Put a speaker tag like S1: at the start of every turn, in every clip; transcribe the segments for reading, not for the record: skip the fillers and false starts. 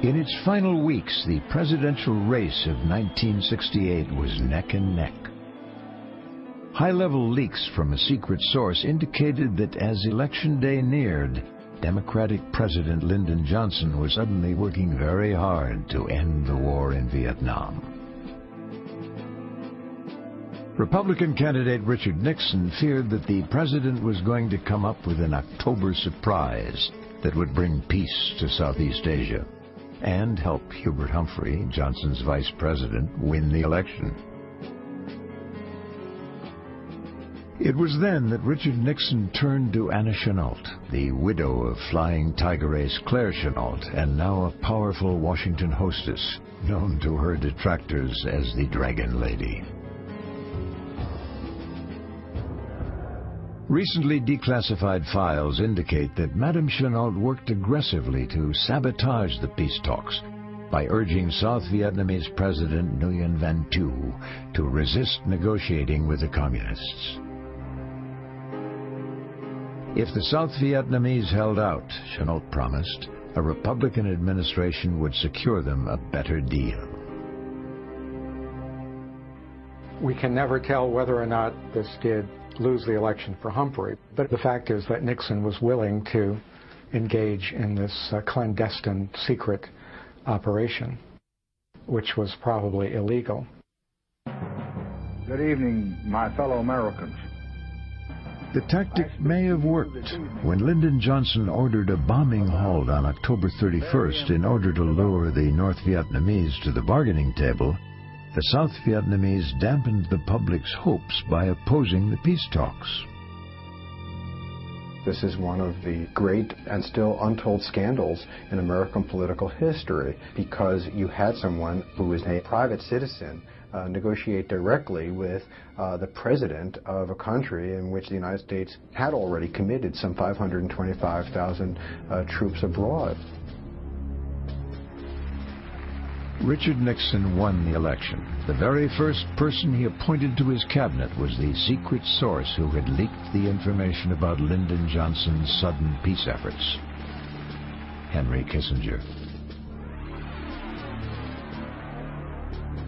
S1: In its final weeks, the presidential race of 1968 was neck and neck. High-level leaks from a secret source indicated that as Election Day neared, Democratic President Lyndon Johnson was suddenly working very hard to end the war in Vietnam. Republican candidate Richard Nixon feared that the president was going to come up with an October surprise that would bring peace to Southeast Asia and help Hubert Humphrey, Johnson's vice president, win the election. It was then that Richard Nixon turned to Anna Chennault, the widow of flying Tiger ace Claire Chennault, and now a powerful Washington hostess, known to her detractors as the Dragon Lady. Recently declassified files indicate that Madame Chennault worked aggressively to sabotage the peace talks by urging South Vietnamese President Nguyen Van Thieu to resist negotiating with the Communists. If the South Vietnamese held out, Chennault promised, a Republican administration would secure them a better deal.
S2: We can never tell whether or not this did lose the election for Humphrey, but the fact is that Nixon was willing to engage in this clandestine secret operation, which was probably illegal.
S3: Good evening, my fellow Americans.
S1: The tactic may have worked. When Lyndon Johnson ordered a bombing halt on October 31st in order to lure the North Vietnamese to the bargaining table, the South Vietnamese dampened the public's hopes by opposing the peace talks.
S4: This is one of the great and still untold scandals in American political history, because you had someone who was a private citizen negotiate directly with the president of a country in which the United States had already committed some 525,000 troops abroad.
S1: Richard Nixon won the election. The very first person he appointed to his cabinet was the secret source who had leaked the information about Lyndon Johnson's sudden peace efforts, Henry Kissinger.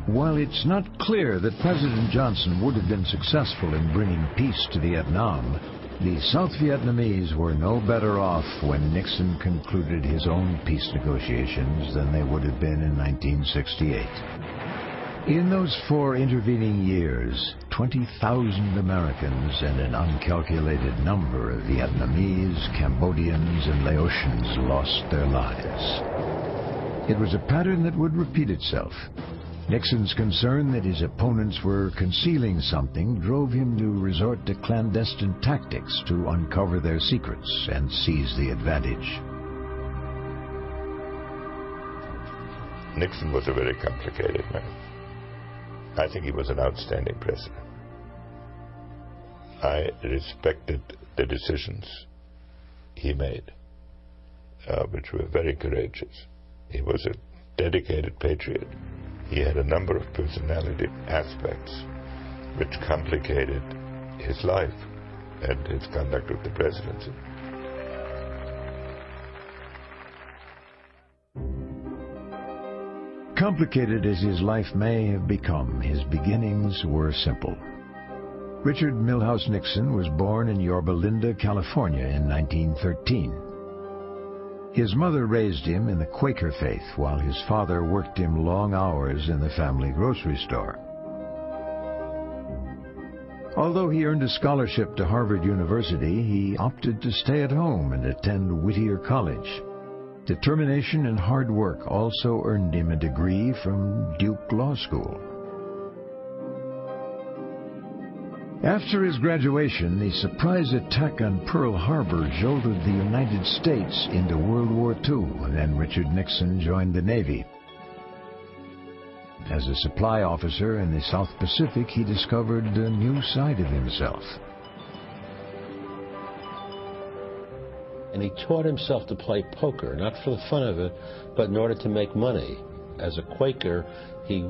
S1: While it's not clear that President Johnson would have been successful in bringing peace to Vietnam, the South Vietnamese were no better off when Nixon concluded his own peace negotiations than they would have been in 1968. In those 4 intervening years, 20,000 Americans and an uncalculated number of Vietnamese, Cambodians, and Laotians lost their lives. It was a pattern that would repeat itself. Nixon's concern that his opponents were concealing something drove him to resort to clandestine tactics to uncover their secrets and seize the advantage.
S5: Nixon was a very complicated man. I think he was an outstanding president. I respected the decisions he made, which were very courageous. He was a dedicated patriot. He had a number of personality aspects which complicated his life and his conduct of the presidency.
S1: Complicated as his life may have become, his beginnings were simple. Richard Milhous Nixon was born in Yorba Linda, California in 1913. His mother raised him in the Quaker faith, while his father worked him long hours in the family grocery store. Although he earned a scholarship to Harvard University, he opted to stay at home and attend Whittier College. Determination and hard work also earned him a degree from Duke Law School. After his graduation, the surprise attack on Pearl Harbor jolted the United States into World War II, and then Richard Nixon joined the Navy. As a supply officer in the South Pacific, he discovered a new side of himself.
S6: And he taught himself to play poker, not for the fun of it, but in order to make money. As a Quaker, he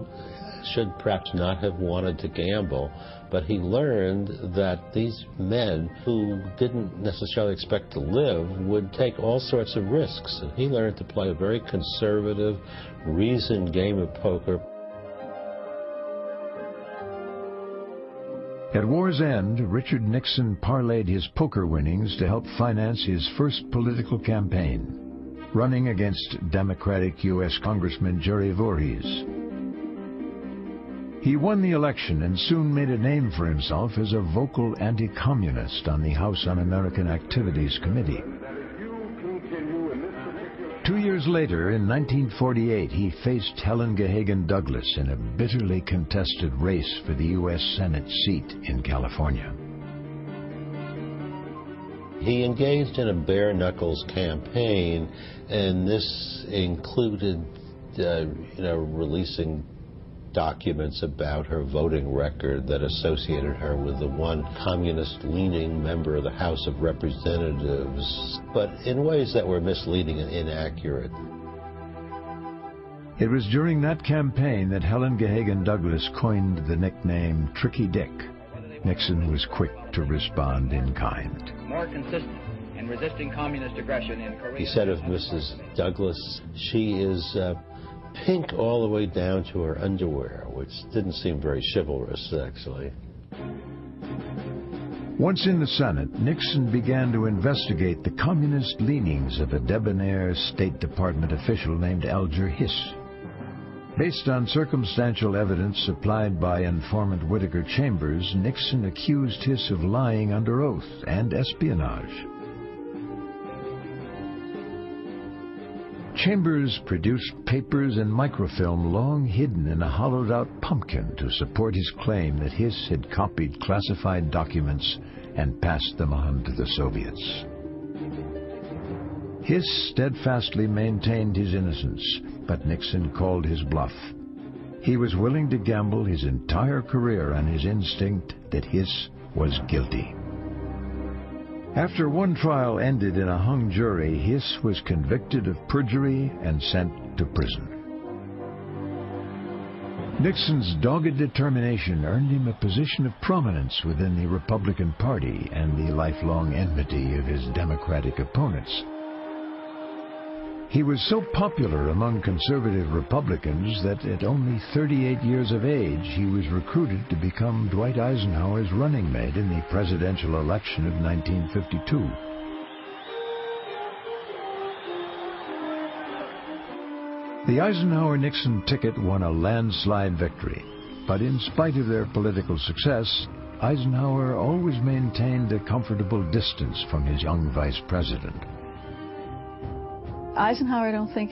S6: should perhaps not have wanted to gamble, but he learned that these men who didn't necessarily expect to live would take all sorts of risks. And he learned to play a very conservative, reasoned game of poker.
S1: At war's end, Richard Nixon parlayed his poker winnings to help finance his first political campaign, running against Democratic U.S. Congressman Jerry Voorhees. He won the election and soon made a name for himself as a vocal anti-communist on the House Un-American Activities Committee. 2 years later, in 1948, he faced Helen Gahagan Douglas in a bitterly contested race for the U.S. Senate seat in California.
S6: He engaged in a bare-knuckles campaign, and this included, releasing documents about her voting record that associated her with the one communist-leaning member of the House of Representatives, but in ways that were misleading and inaccurate.
S1: It was during that campaign that Helen Gahagan Douglas coined the nickname Tricky Dick. Nixon was quick to respond in kind.
S7: More consistent in resisting communist aggression in Korea.
S6: He said of Mrs. Douglas, she is pink all the way down to her underwear, which didn't seem very chivalrous, actually.
S1: Once in the Senate, Nixon began to investigate the communist leanings of a debonair State Department official named Alger Hiss. Based on circumstantial evidence supplied by informant Whittaker Chambers, Nixon accused Hiss of lying under oath and espionage. Chambers produced papers and microfilm long hidden in a hollowed-out pumpkin to support his claim that Hiss had copied classified documents and passed them on to the Soviets. Hiss steadfastly maintained his innocence, but Nixon called his bluff. He was willing to gamble his entire career on his instinct that Hiss was guilty. After one trial ended in a hung jury, Hiss was convicted of perjury and sent to prison. Nixon's dogged determination earned him a position of prominence within the Republican Party and the lifelong enmity of his Democratic opponents. He was so popular among conservative Republicans that at only 38 years of age, he was recruited to become Dwight Eisenhower's running mate in the presidential election of 1952. The Eisenhower-Nixon ticket won a landslide victory, but in spite of their political success, Eisenhower always maintained a comfortable distance from his young vice president.
S8: Eisenhower, I don't think,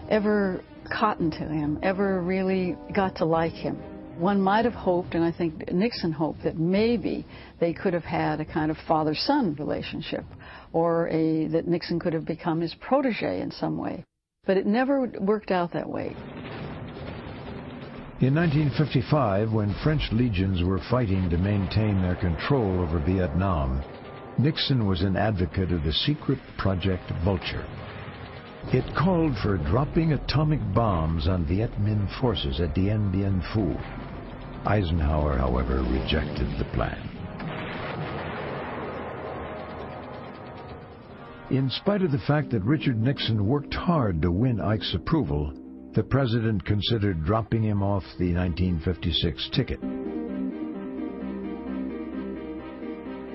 S8: ever cottoned to him, ever really got to like him. One might have hoped, and I think Nixon hoped, that maybe they could have had a kind of father-son relationship, or that Nixon could have become his protege in some way. But it never worked out that way.
S1: In 1955, when French legions were fighting to maintain their control over Vietnam, Nixon was an advocate of the secret Project Vulture. It called for dropping atomic bombs on Viet Minh forces at Dien Bien Phu. Eisenhower, however, rejected the plan. In spite of the fact that Richard Nixon worked hard to win Ike's approval, the president considered dropping him off the 1956 ticket.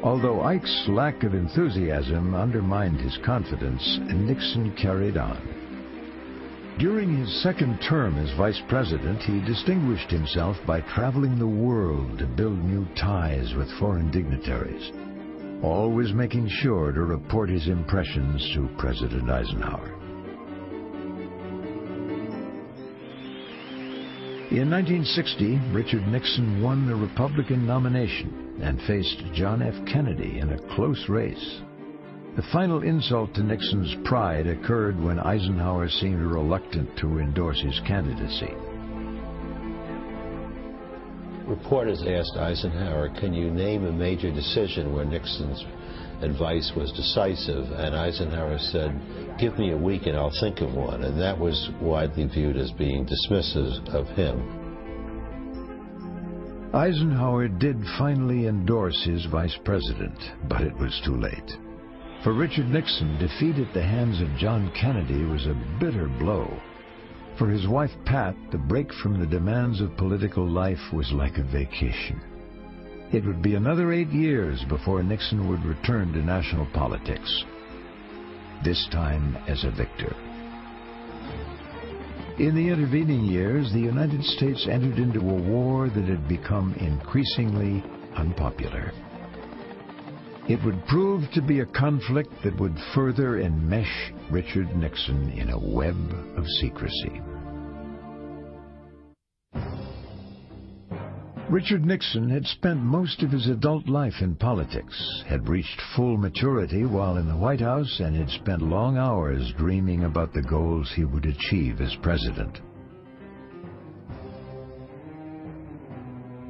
S1: Although Ike's lack of enthusiasm undermined his confidence, Nixon carried on. During his second term as vice president, he distinguished himself by traveling the world to build new ties with foreign dignitaries, always making sure to report his impressions to President Eisenhower. In 1960, Richard Nixon won the Republican nomination and faced John F. Kennedy in a close race. The final insult to Nixon's pride occurred when Eisenhower seemed reluctant to endorse his candidacy.
S6: Reporters asked Eisenhower, can you name a major decision where Nixon's advice was decisive? And Eisenhower said, give me a week and I'll think of one. And that was widely viewed as being dismissive of him.
S1: Eisenhower did finally endorse his vice president, but it was too late. For Richard Nixon, defeat at the hands of John Kennedy was a bitter blow. For his wife Pat, the break from the demands of political life was like a vacation. It would be another 8 years before Nixon would return to national politics, this time as a victor. In the intervening years, the United States entered into a war that had become increasingly unpopular. It would prove to be a conflict that would further enmesh Richard Nixon in a web of secrecy. Richard Nixon had spent most of his adult life in politics, had reached full maturity while in the White House, and had spent long hours dreaming about the goals he would achieve as president.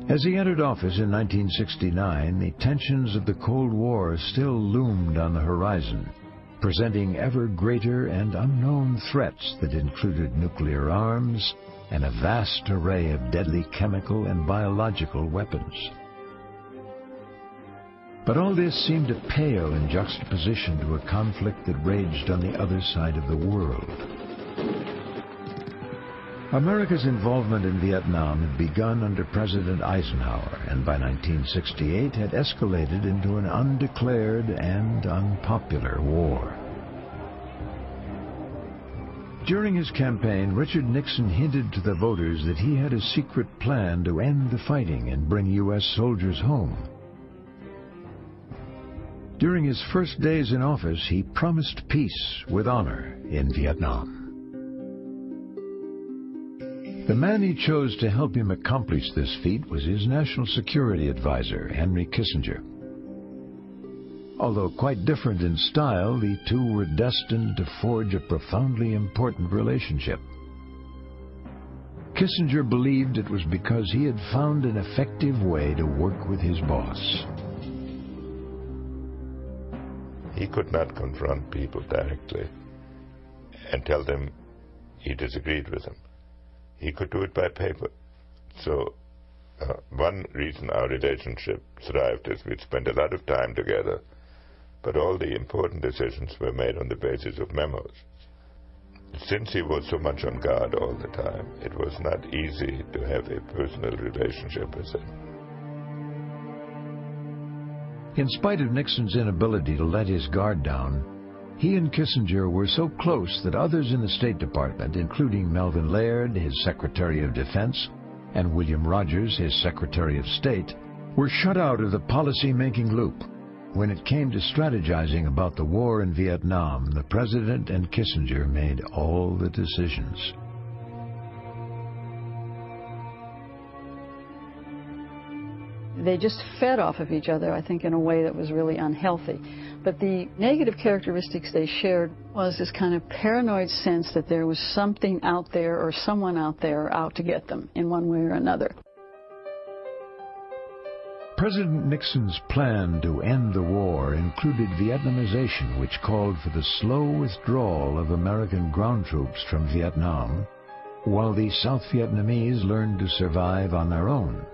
S1: As he entered office in 1969, the tensions of the Cold War still loomed on the horizon, presenting ever greater and unknown threats that included nuclear arms and a vast array of deadly chemical and biological weapons. But all this seemed to pale in juxtaposition to a conflict that raged on the other side of the world. America's involvement in Vietnam had begun under President Eisenhower, and by 1968 had escalated into an undeclared and unpopular war. During his campaign, Richard Nixon hinted to the voters that he had a secret plan to end the fighting and bring U.S. soldiers home. During his first days in office, he promised peace with honor in Vietnam. The man he chose to help him accomplish this feat was his national security advisor, Henry Kissinger. Although quite different in style, the two were destined to forge a profoundly important relationship. Kissinger believed it was because he had found an effective way to work with his boss.
S5: He could not confront people directly and tell them he disagreed with them. He could do it by paper. So one reason our relationship thrived is we'd spent a lot of time together, but all the important decisions were made on the basis of memos. Since he was so much on guard all the time, it was not easy to have a personal relationship with him.
S1: In spite of Nixon's inability to let his guard down, he and Kissinger were so close that others in the State Department, including Melvin Laird, his Secretary of Defense, and William Rogers, his Secretary of State, were shut out of the policy-making loop. When it came to strategizing about the war in Vietnam, the President and Kissinger made all the decisions.
S8: They just fed off of each other, I think, in a way that was really unhealthy. But the negative characteristics they shared was this kind of paranoid sense that there was something out there or someone out there out to get them in one way or another.
S1: President Nixon's plan to end the war included Vietnamization, which called for the slow withdrawal of American ground troops from Vietnam, while the South Vietnamese learned to survive on their own.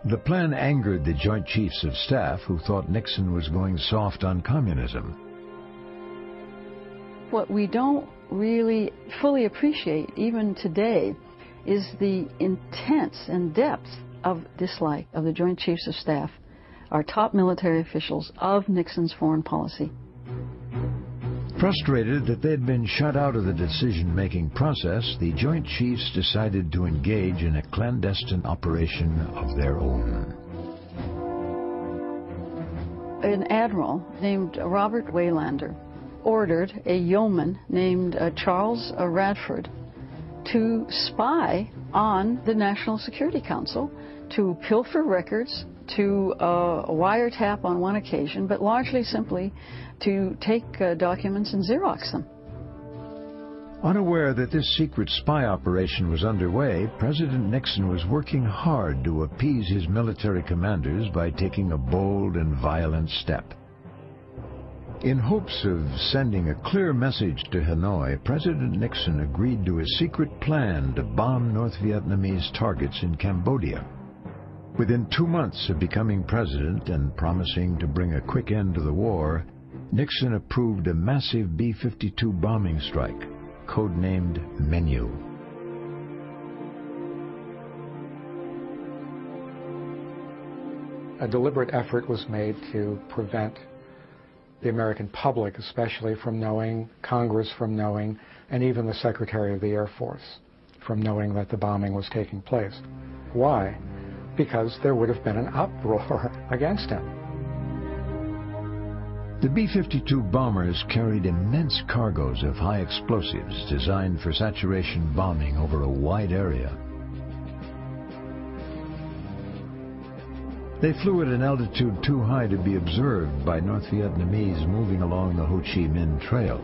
S1: The plan angered the Joint Chiefs of Staff, who thought Nixon was going soft on communism.
S8: What we don't really fully appreciate, even today, is the intense and depth of dislike of the Joint Chiefs of Staff, our top military officials, of Nixon's foreign policy.
S1: Frustrated that they'd been shut out of the decision-making process, the Joint Chiefs decided to engage in a clandestine operation of their own.
S8: An admiral named Robert Waylander ordered a yeoman named Charles Radford to spy on the National Security Council, to pilfer records, to wiretap on one occasion, but largely simply to take documents and Xerox them.
S1: Unaware that this secret spy operation was underway, President Nixon was working hard to appease his military commanders by taking a bold and violent step. In hopes of sending a clear message to Hanoi, President Nixon agreed to a secret plan to bomb North Vietnamese targets in Cambodia. Within 2 months of becoming president and promising to bring a quick end to the war, Nixon approved a massive B-52 bombing strike, codenamed Menu.
S2: A deliberate effort was made to prevent the American public, especially, from knowing, Congress from knowing, and even the Secretary of the Air Force from knowing that the bombing was taking place. Why? Because there would have been an uproar against him.
S1: The B-52 bombers carried immense cargoes of high explosives designed for saturation bombing over a wide area. They flew at an altitude too high to be observed by North Vietnamese moving along the Ho Chi Minh Trail.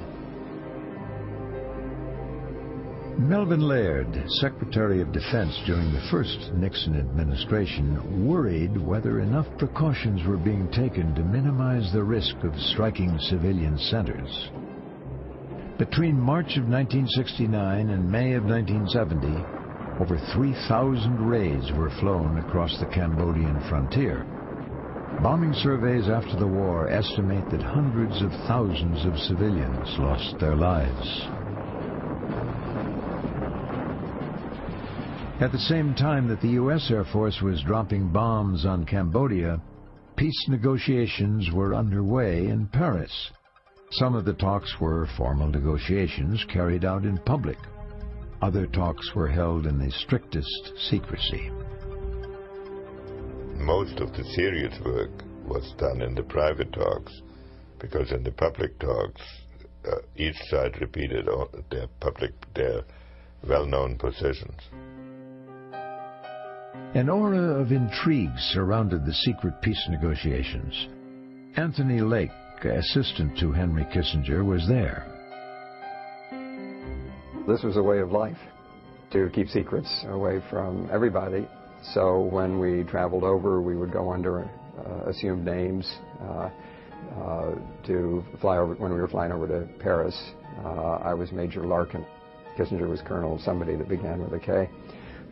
S1: Melvin Laird, Secretary of Defense during the first Nixon administration, worried whether enough precautions were being taken to minimize the risk of striking civilian centers. Between March of 1969 and May of 1970, over 3,000 raids were flown across the Cambodian frontier. Bombing surveys after the war estimate that hundreds of thousands of civilians lost their lives. At the same time that the U.S. Air Force was dropping bombs on Cambodia, peace negotiations were underway in Paris. Some of the talks were formal negotiations carried out in public. Other talks were held in the strictest secrecy.
S5: Most of the serious work was done in the private talks, because in the public talks, each side repeated their well-known positions.
S1: An aura of intrigue surrounded the secret peace negotiations. Anthony Lake, assistant to Henry Kissinger, was there.
S9: This was a way of life, to keep secrets away from everybody. So when we traveled over, we would go under assumed names to fly over. When we were flying over to Paris, I was Major Larkin. Kissinger was Colonel, somebody that began with a K.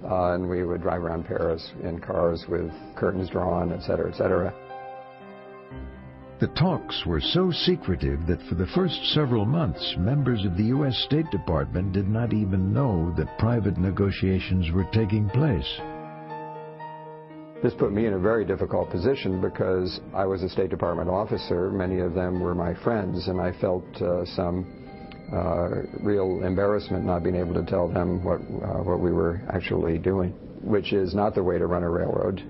S9: And we would drive around Paris in cars with curtains drawn, et cetera, et cetera.
S1: The talks were so secretive that for the first several months, members of the U.S. State Department did not even know that private negotiations were taking place.
S9: This put me in a very difficult position because I was a State Department officer. Many of them were my friends, and I felt some real embarrassment not being able to tell them what we were actually doing, which is not the way to run a railroad.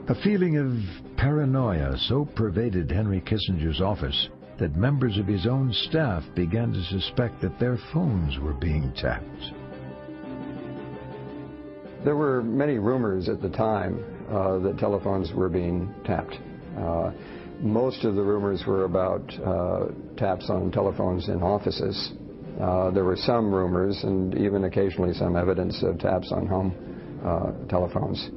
S1: A feeling of paranoia so pervaded Henry Kissinger's office that members of his own staff began to suspect that their phones were being tapped.
S9: There were many rumors at the time that telephones were being tapped. Most of the rumors were about taps on telephones in offices. There were some rumors and even occasionally some evidence of taps on home telephones.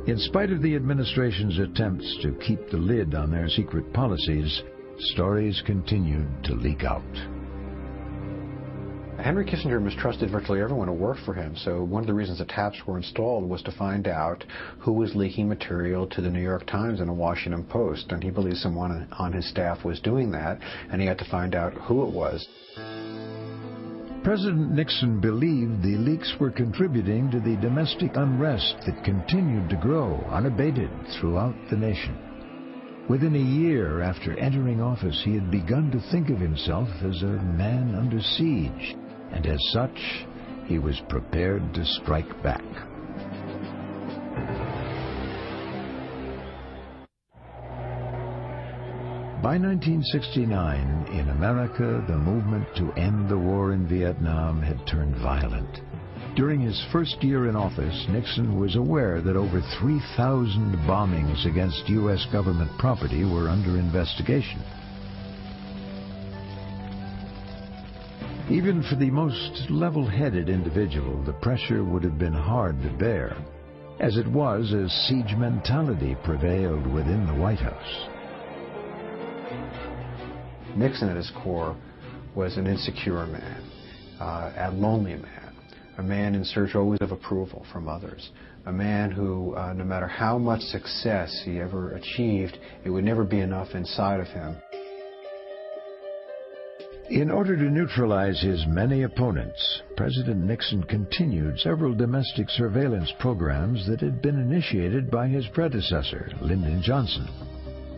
S1: In spite of the administration's attempts to keep the lid on their secret policies, stories continued to leak out.
S4: Henry Kissinger mistrusted virtually everyone who worked for him, so one of the reasons the taps were installed was to find out who was leaking material to the New York Times and the Washington Post, and he believed someone on his staff was doing that, and he had to find out who it was.
S1: President Nixon believed the leaks were contributing to the domestic unrest that continued to grow unabated throughout the nation. Within a year after entering office, he had begun to think of himself as a man under siege, and as such, he was prepared to strike back. By 1969, in America, the movement to end the war in Vietnam had turned violent. During his first year in office, Nixon was aware that over 3,000 bombings against U.S. government property were under investigation. Even for the most level-headed individual, the pressure would have been hard to bear. As it was, a siege mentality prevailed within the White House.
S4: Nixon at his core was an insecure man, a lonely man, a man in search always of approval from others, a man who, no matter how much success he ever achieved, it would never be enough inside of him.
S1: In order to neutralize his many opponents, President Nixon continued several domestic surveillance programs that had been initiated by his predecessor, Lyndon Johnson.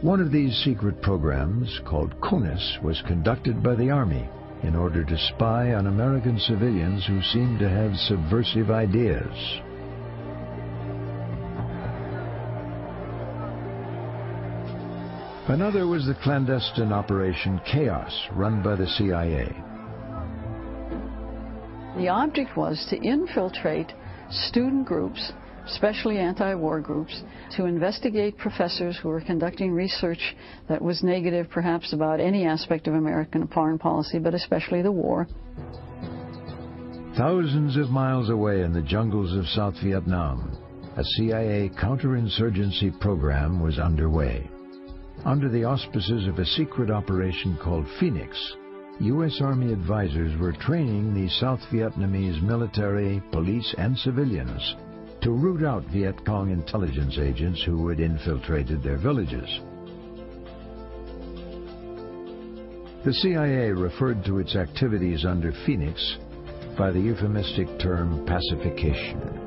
S1: One of these secret programs, called CONUS, was conducted by the Army in order to spy on American civilians who seemed to have subversive ideas. Another was the clandestine Operation Chaos, run by the CIA.
S8: The object was to infiltrate student groups, especially anti-war groups, to investigate professors who were conducting research that was negative perhaps about any aspect of American foreign policy, but especially the war.
S1: Thousands of miles away in the jungles of South Vietnam, a CIA counterinsurgency program was underway. Under the auspices of a secret operation called Phoenix, U.S. Army advisors were training the South Vietnamese military, police, and civilians to root out Viet Cong intelligence agents who had infiltrated their villages. The CIA referred to its activities under Phoenix by the euphemistic term pacification.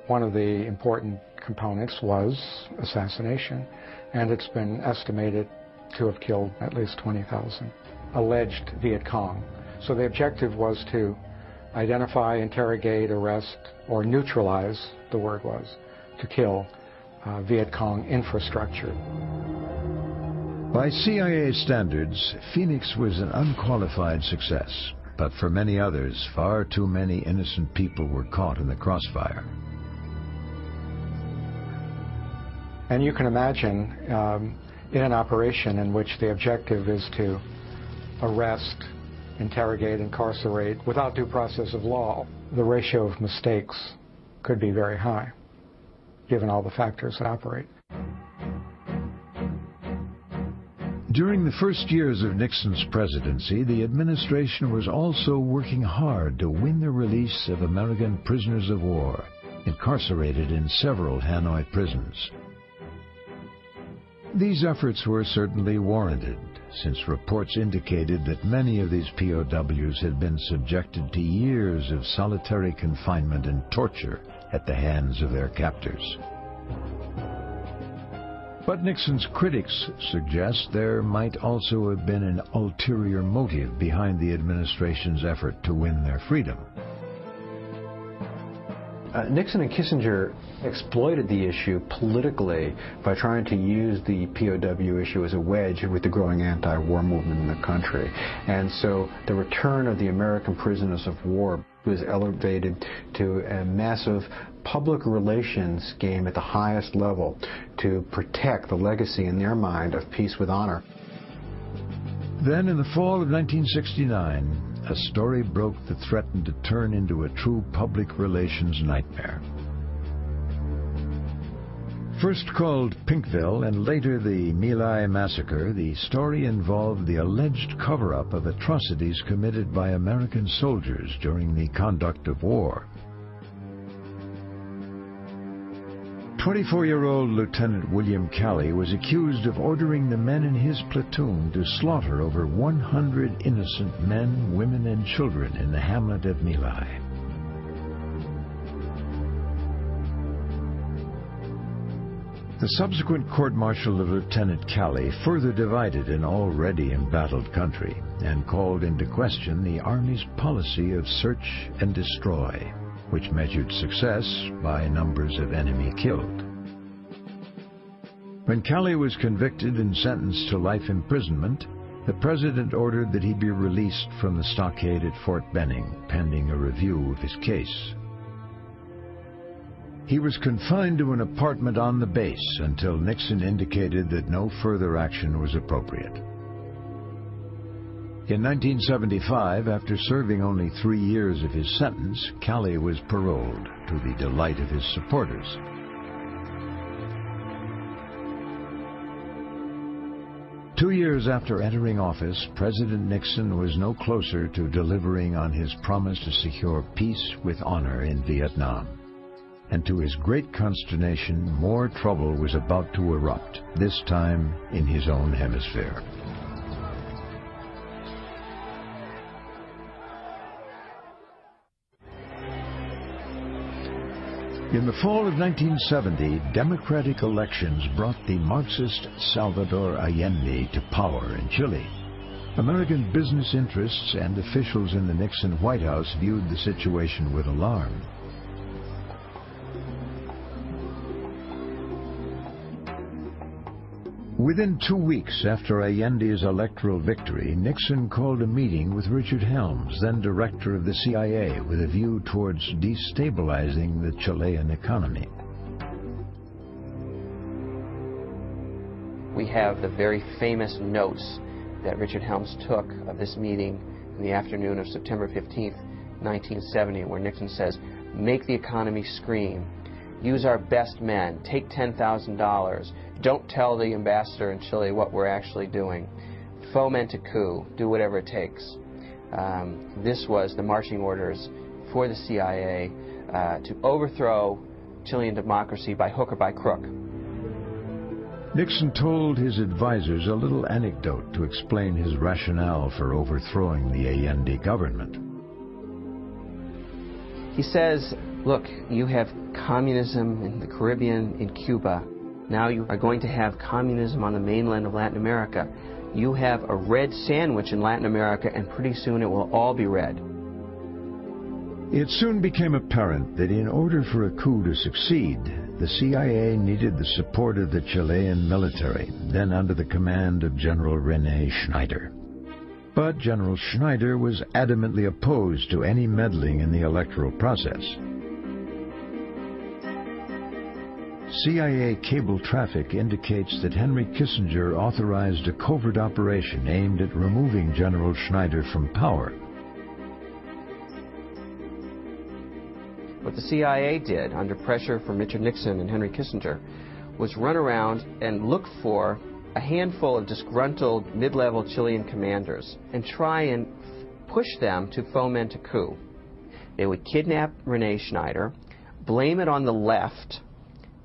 S2: One of the important components was assassination, and it's been estimated to have killed at least 20,000 alleged Viet Cong. So the objective was to identify, interrogate, arrest, or neutralize, the word was, to kill Viet Cong infrastructure.
S1: By CIA standards, Phoenix was an unqualified success, but for many others, far too many innocent people were caught in the crossfire.
S2: And you can imagine in an operation in which the objective is to arrest, interrogate, incarcerate without due process of law, the ratio of mistakes could be very high, given all the factors that operate.
S1: During the first years of Nixon's presidency, the administration was also working hard to win the release of American prisoners of war, incarcerated in several Hanoi prisons. These efforts were certainly warranted, since reports indicated that many of these POWs had been subjected to years of solitary confinement and torture at the hands of their captors. But Nixon's critics suggest there might also have been an ulterior motive behind the administration's effort to win their freedom.
S4: Nixon and Kissinger exploited the issue politically by trying to use the POW issue as a wedge with the growing anti-war movement in the country. And so the return of the American prisoners of war was elevated to a massive public relations game at the highest level to protect the legacy in their mind of peace with honor.
S1: Then in the fall of 1969, a story broke that threatened to turn into a true public relations nightmare. First called Pinkville and later the My Lai massacre, the story involved the alleged cover-up of atrocities committed by American soldiers during the conduct of war. 24-year-old Lieutenant William Calley was accused of ordering the men in his platoon to slaughter over 100 innocent men, women, and children in the hamlet of My Lai. The subsequent court-martial of Lieutenant Calley further divided an already embattled country and called into question the Army's policy of search and destroy, which measured success by numbers of enemy killed. When Calley was convicted and sentenced to life imprisonment, the President ordered that he be released from the stockade at Fort Benning, pending a review of his case. He was confined to an apartment on the base until Nixon indicated that no further action was appropriate. In 1975, after serving only 3 years of his sentence, Calley was paroled, to the delight of his supporters. 2 years after entering office, President Nixon was no closer to delivering on his promise to secure peace with honor in Vietnam. And to his great consternation, more trouble was about to erupt, this time in his own hemisphere. In the fall of 1970, democratic elections brought the Marxist Salvador Allende to power in Chile. American business interests and officials in the Nixon White House viewed the situation with alarm. Within 2 weeks after Allende's electoral victory, Nixon called a meeting with Richard Helms, then director of the CIA, with a view towards destabilizing the Chilean economy.
S10: We have the very famous notes that Richard Helms took of this meeting in the afternoon of September 15th, 1970, where Nixon says, "Make the economy scream. Use our best men. Take $10,000. Don't tell the ambassador in Chile what we're actually doing. Foment a coup. Do whatever it takes." This was the marching orders for the CIA to overthrow Chilean democracy by hook or by crook.
S1: Nixon told his advisors a little anecdote to explain his rationale for overthrowing the Allende government.
S10: He says, look, you have communism in the Caribbean, in Cuba. Now you are going to have communism on the mainland of Latin America. You have a red sandwich in Latin America, and pretty soon it will all be red.
S1: It soon became apparent that in order for a coup to succeed, the CIA needed the support of the Chilean military, then under the command of General René Schneider. But General Schneider was adamantly opposed to any meddling in the electoral process. CIA cable traffic indicates that Henry Kissinger authorized a covert operation aimed at removing General Schneider from power.
S10: What the CIA did, under pressure from Richard Nixon and Henry Kissinger, was run around and look for a handful of disgruntled mid-level Chilean commanders and try and push them to foment a coup. They would kidnap René Schneider, blame it on the left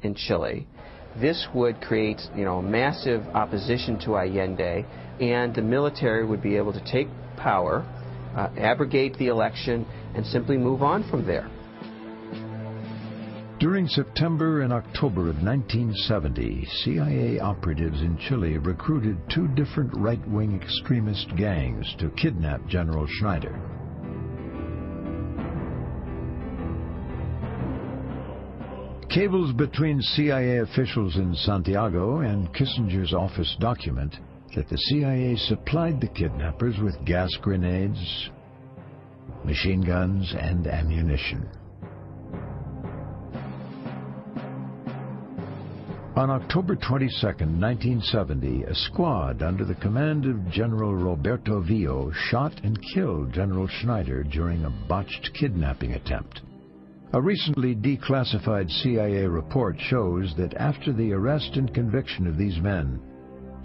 S10: in Chile. This would create, massive opposition to Allende, and the military would be able to take power, abrogate the election, and simply move on from there.
S1: During September and October of 1970, CIA operatives in Chile recruited 2 different right-wing extremist gangs to kidnap General Schneider. Cables between CIA officials in Santiago and Kissinger's office document that the CIA supplied the kidnappers with gas grenades, machine guns, and ammunition. On October 22, 1970, a squad under the command of General Roberto Villa shot and killed General Schneider during a botched kidnapping attempt. A recently declassified CIA report shows that after the arrest and conviction of these men,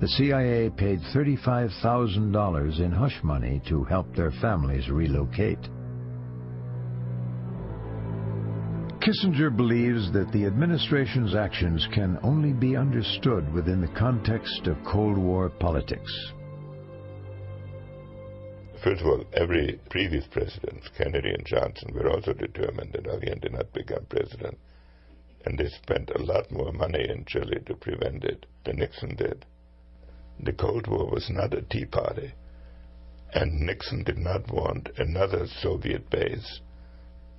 S1: the CIA paid $35,000 in hush money to help their families relocate. Kissinger believes that the administration's actions can only be understood within the context of Cold War politics.
S5: First of all, every previous president, Kennedy and Johnson, were also determined that Allende not become president, and they spent a lot more money in Chile to prevent it than Nixon did. The Cold War was not a tea party, and Nixon did not want another Soviet base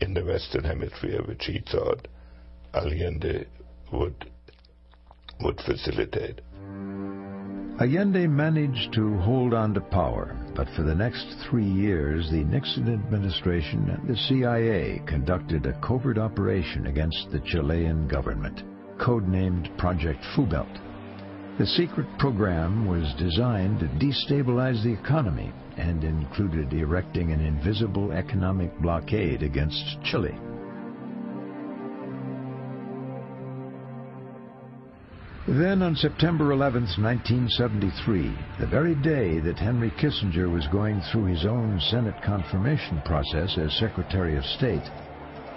S5: in the Western Hemisphere, which he thought Allende would facilitate.
S1: Allende managed to hold on to power, but for the next 3 years, the Nixon administration and the CIA conducted a covert operation against the Chilean government, codenamed Project Fubelt. The secret program was designed to destabilize the economy and included erecting an invisible economic blockade against Chile. Then on September 11, 1973, the very day that Henry Kissinger was going through his own Senate confirmation process as Secretary of State,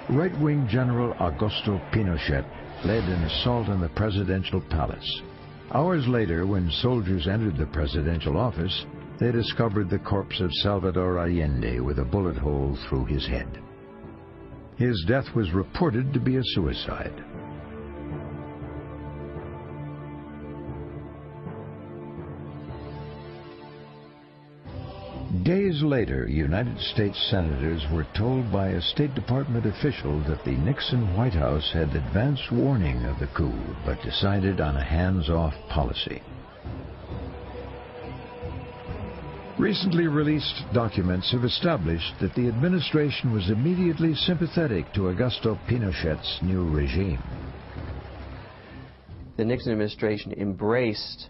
S1: right-wing General Augusto Pinochet led an assault on the presidential palace. Hours later, when soldiers entered the presidential office, they discovered the corpse of Salvador Allende with a bullet hole through his head. His death was reported to be a suicide. Days later, United States senators were told by a State Department official that the Nixon White House had advance warning of the coup, but decided on a hands-off policy. Recently released documents have established that the administration was immediately sympathetic to Augusto Pinochet's new regime.
S10: The Nixon administration embraced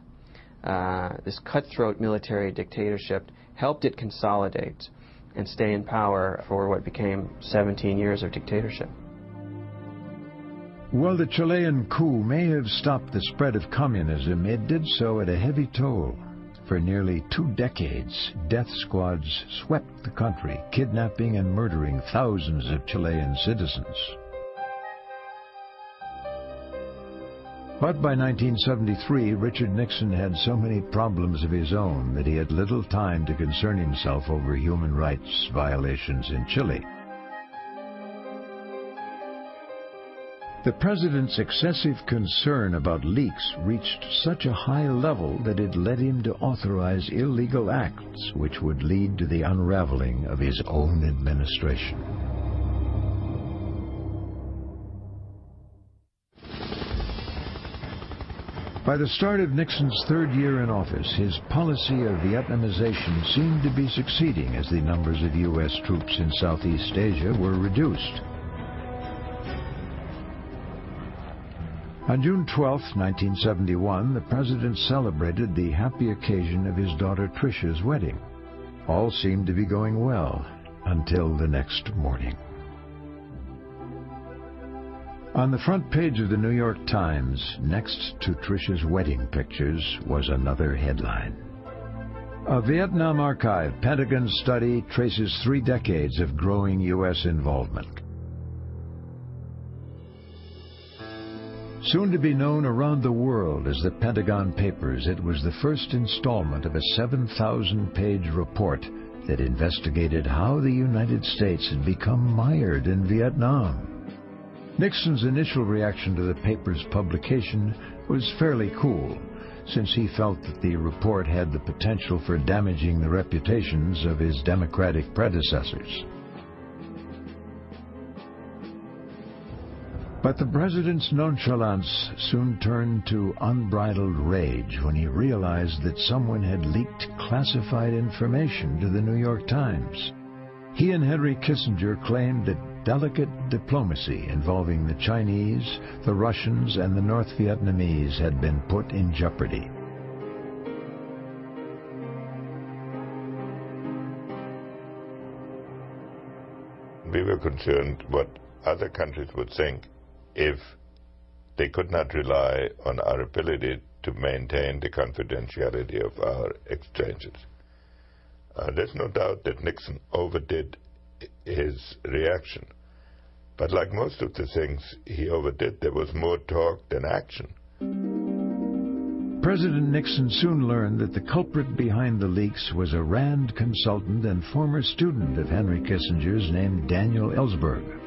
S10: this cutthroat military dictatorship, helped it consolidate and stay in power for what became 17 years of dictatorship.
S1: While the Chilean coup may have stopped the spread of communism, it did so at a heavy toll. For nearly 2 decades, death squads swept the country, kidnapping and murdering thousands of Chilean citizens. But by 1973, Richard Nixon had so many problems of his own that he had little time to concern himself over human rights violations in Chile. The president's excessive concern about leaks reached such a high level that it led him to authorize illegal acts which would lead to the unraveling of his own administration. By the start of Nixon's 3rd year in office, his policy of Vietnamization seemed to be succeeding as the numbers of U.S. troops in Southeast Asia were reduced. On June 12, 1971, the president celebrated the happy occasion of his daughter Tricia's wedding. All seemed to be going well until the next morning. On the front page of the New York Times, next to Tricia's wedding pictures, was another headline. A Vietnam Archive Pentagon study traces 3 decades of growing U.S. involvement. Soon to be known around the world as the Pentagon Papers, it was the first installment of a 7,000-page report that investigated how the United States had become mired in Vietnam. Nixon's initial reaction to the paper's publication was fairly cool, since he felt that the report had the potential for damaging the reputations of his Democratic predecessors. But the president's nonchalance soon turned to unbridled rage when he realized that someone had leaked classified information to the New York Times. He and Henry Kissinger claimed that delicate diplomacy involving the Chinese, the Russians, and the North Vietnamese had been put in jeopardy.
S5: We were concerned what other countries would think if they could not rely on our ability to maintain the confidentiality of our exchanges. There's no doubt that Nixon overdid his reaction. But like most of the things he overdid, there was more talk than action.
S1: President Nixon soon learned that the culprit behind the leaks was a RAND consultant and former student of Henry Kissinger's named Daniel Ellsberg.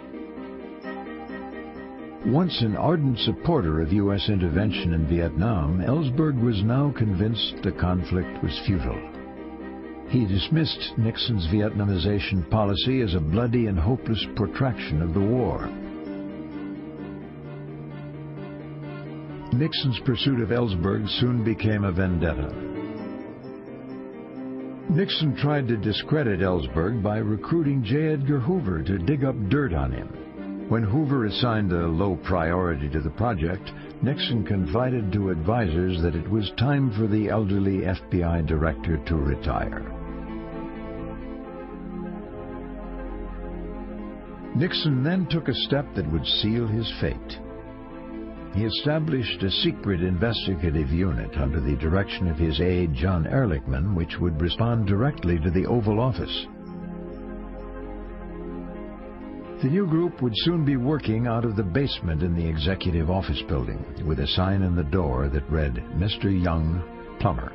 S1: Once an ardent supporter of U.S. intervention in Vietnam, Ellsberg was now convinced the conflict was futile. He dismissed Nixon's Vietnamization policy as a bloody and hopeless protraction of the war. Nixon's pursuit of Ellsberg soon became a vendetta. Nixon tried to discredit Ellsberg by recruiting J. Edgar Hoover to dig up dirt on him. When Hoover assigned a low priority to the project, Nixon confided to advisers that it was time for the elderly FBI director to retire. Nixon then took a step that would seal his fate. he established a secret investigative unit under the direction of his aide John Ehrlichman, which would respond directly to the Oval Office. The new group would soon be working out of the basement in the executive office building, with a sign in the door that read, "Mr. Young, Plumber."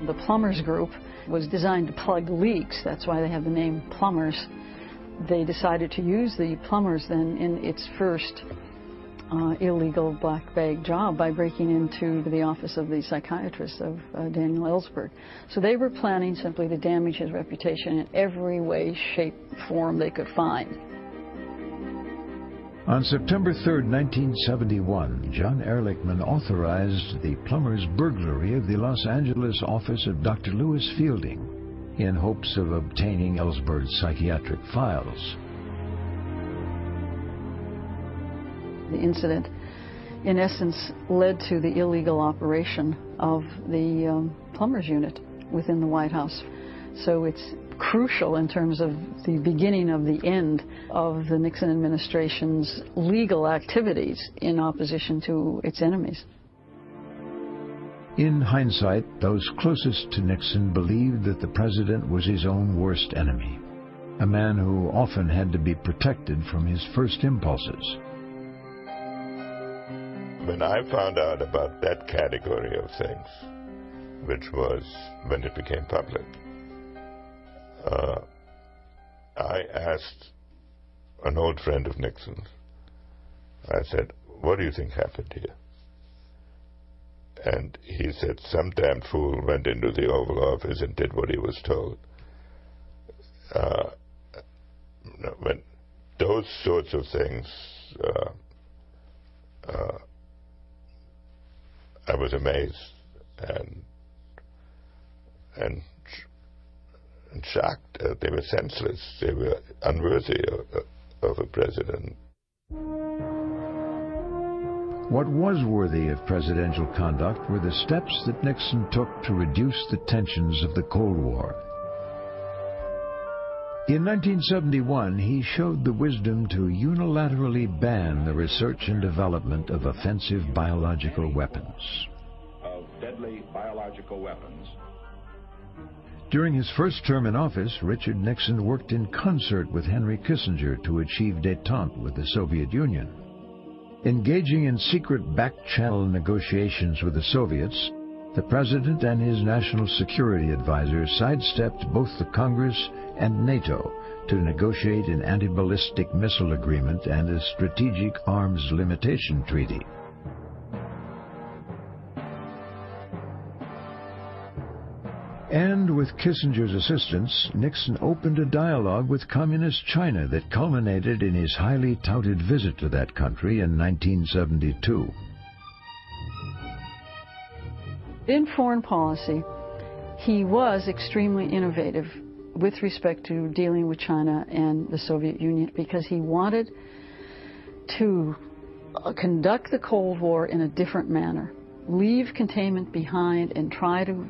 S8: The Plumbers Group was designed to plug leaks. That's why they have the name Plumbers. They decided to use the plumbers then in its first illegal black bag job by breaking into the office of the psychiatrist of Daniel Ellsberg. So they were planning simply to damage his reputation in every way, shape, form they could find.
S1: On September 3, 1971, John Ehrlichman authorized the plumber's burglary of the Los Angeles office of Dr. Lewis Fielding in hopes of obtaining Ellsberg's psychiatric files.
S8: The incident, in essence, led to the illegal operation of the plumbers unit within the White House. So it's crucial in terms of the beginning of the end of the Nixon administration's legal activities in opposition to its enemies.
S1: In hindsight, those closest to Nixon believed that the president was his own worst enemy, a man who often had to be protected from his first impulses.
S5: When I found out about that category of things, which was when it became public, I asked an old friend of Nixon's, I said, "What do you think happened here?" And he said, "Some damn fool went into the Oval Office and did what he was told." When those sorts of things, I was amazed and shocked. They were senseless. They were unworthy of a president.
S1: What was worthy of presidential conduct were the steps that Nixon took to reduce the tensions of the Cold War. In 1971, he showed the wisdom to unilaterally ban the research and development of offensive biological weapons.
S11: Of deadly biological weapons.
S1: During his first term in office, Richard Nixon worked in concert with Henry Kissinger to achieve détente with the Soviet Union. Engaging in secret back-channel negotiations with the Soviets, the President and his national security advisor sidestepped both the Congress and NATO to negotiate an anti-ballistic missile agreement and a strategic arms limitation treaty. And with Kissinger's assistance, Nixon opened a dialogue with Communist China that culminated in his highly touted visit to that country in 1972.
S8: In foreign policy, he was extremely innovative with respect to dealing with China and the Soviet Union because he wanted to conduct the Cold War in a different manner, leave containment behind and try to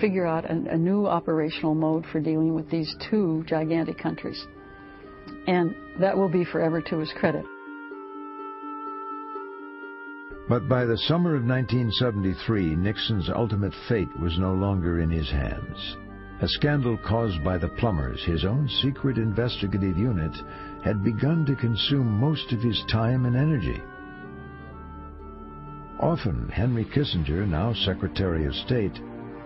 S8: figure out a new operational mode for dealing with these two gigantic countries. And that will be forever to his credit.
S1: But by the summer of 1973, Nixon's ultimate fate was no longer in his hands. A scandal caused by the plumbers, his own secret investigative unit, had begun to consume most of his time and energy. Often, Henry Kissinger, now Secretary of State,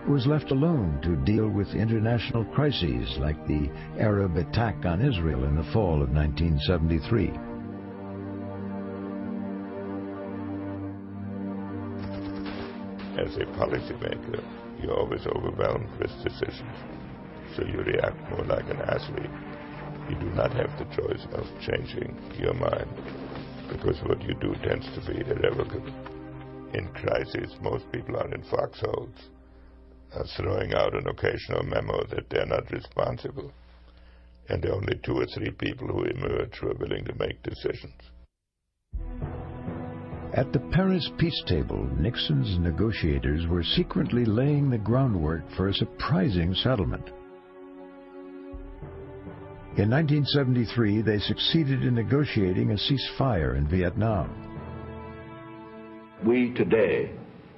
S1: was left alone to deal with international crises like the Arab attack on Israel in the fall of 1973.
S5: As a policymaker, you're always overwhelmed with decisions, so you react more like an athlete. You do not have the choice of changing your mind, because what you do tends to be irrevocable. In crisis, most people are in foxholes, throwing out an occasional memo that they're not responsible, and there are only 2 or 3 people who emerge who are willing to make decisions.
S1: At the Paris peace table, Nixon's negotiators were secretly laying the groundwork for a surprising settlement. In 1973, they succeeded in negotiating a ceasefire in Vietnam.
S11: We today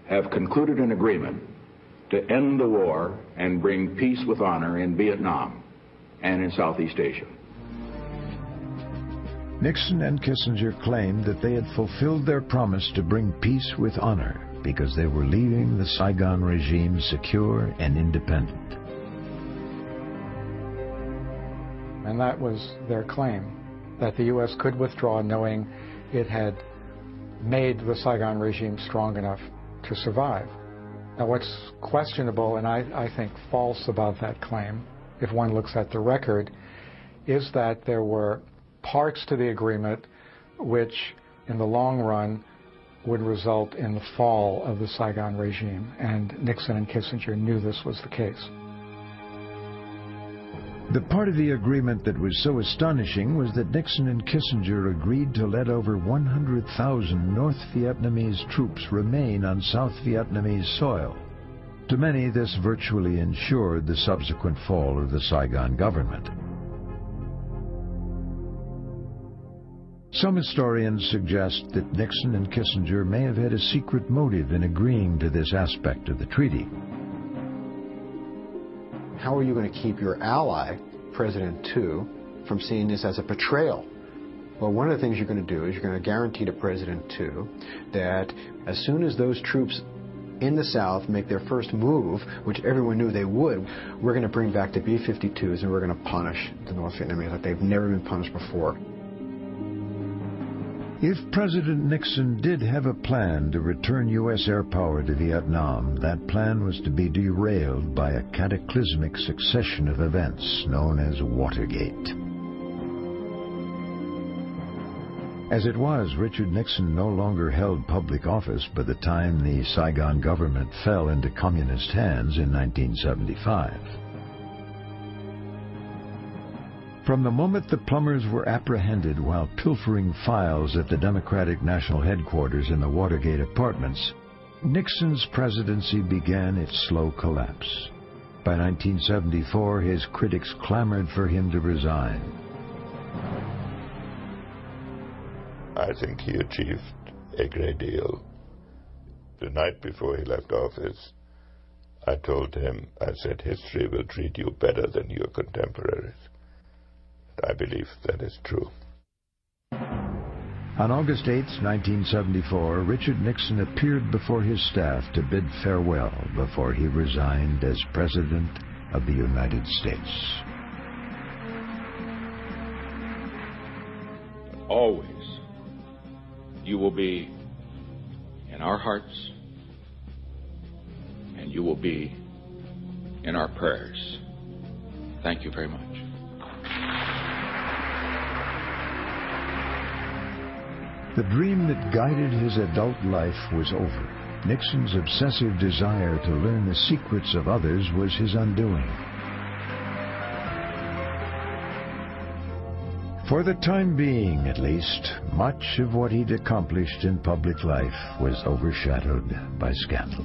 S11: have concluded an agreement to end the war and bring peace with honor in Vietnam and in Southeast Asia.
S1: Nixon and Kissinger claimed that they had fulfilled their promise to bring peace with honor because they were leaving the Saigon regime secure and independent.
S2: And that was their claim, that the U.S. could withdraw knowing it had made the Saigon regime strong enough to survive. Now, what's questionable, and I think false about that claim, if one looks at the record, is that there were parts to the agreement which, in the long run, would result in the fall of the Saigon regime, and Nixon and Kissinger knew this was the case.
S1: The part of the agreement that was so astonishing was that Nixon and Kissinger agreed to let over 100,000 North Vietnamese troops remain on South Vietnamese soil. To many, this virtually ensured the subsequent fall of the Saigon government. Some historians suggest that Nixon and Kissinger may have had a secret motive in agreeing to this aspect of the treaty.
S4: How are you going to keep your ally, President II, from seeing this as a betrayal? Well, one of the things you're going to do is you're going to guarantee to President II that as soon as those troops in the South make their first move, which everyone knew they would, we're going to bring back the B-52s and we're going to punish the North Vietnamese like they've never been punished before.
S1: If President Nixon did have a plan to return U.S. air power to Vietnam, that plan was to be derailed by a cataclysmic succession of events known as Watergate. As it was, Richard Nixon no longer held public office by the time the Saigon government fell into communist hands in 1975. From the moment the plumbers were apprehended while pilfering files at the Democratic National Headquarters in the Watergate apartments, Nixon's presidency began its slow collapse. By 1974, his critics clamored for him to resign.
S5: I think he achieved a great deal. The night before he left office, I told him, I said, history will treat you better than your contemporaries. I believe that is true.
S1: On August 8, 1974, Richard Nixon appeared before his staff to bid farewell before he resigned as President of the United States.
S11: Always, you will be in our hearts, and you will be in our prayers. Thank you very much.
S1: The dream that guided his adult life was over. Nixon's obsessive desire to learn the secrets of others was his undoing. For the time being, at least, much of what he'd accomplished in public life was overshadowed by scandal.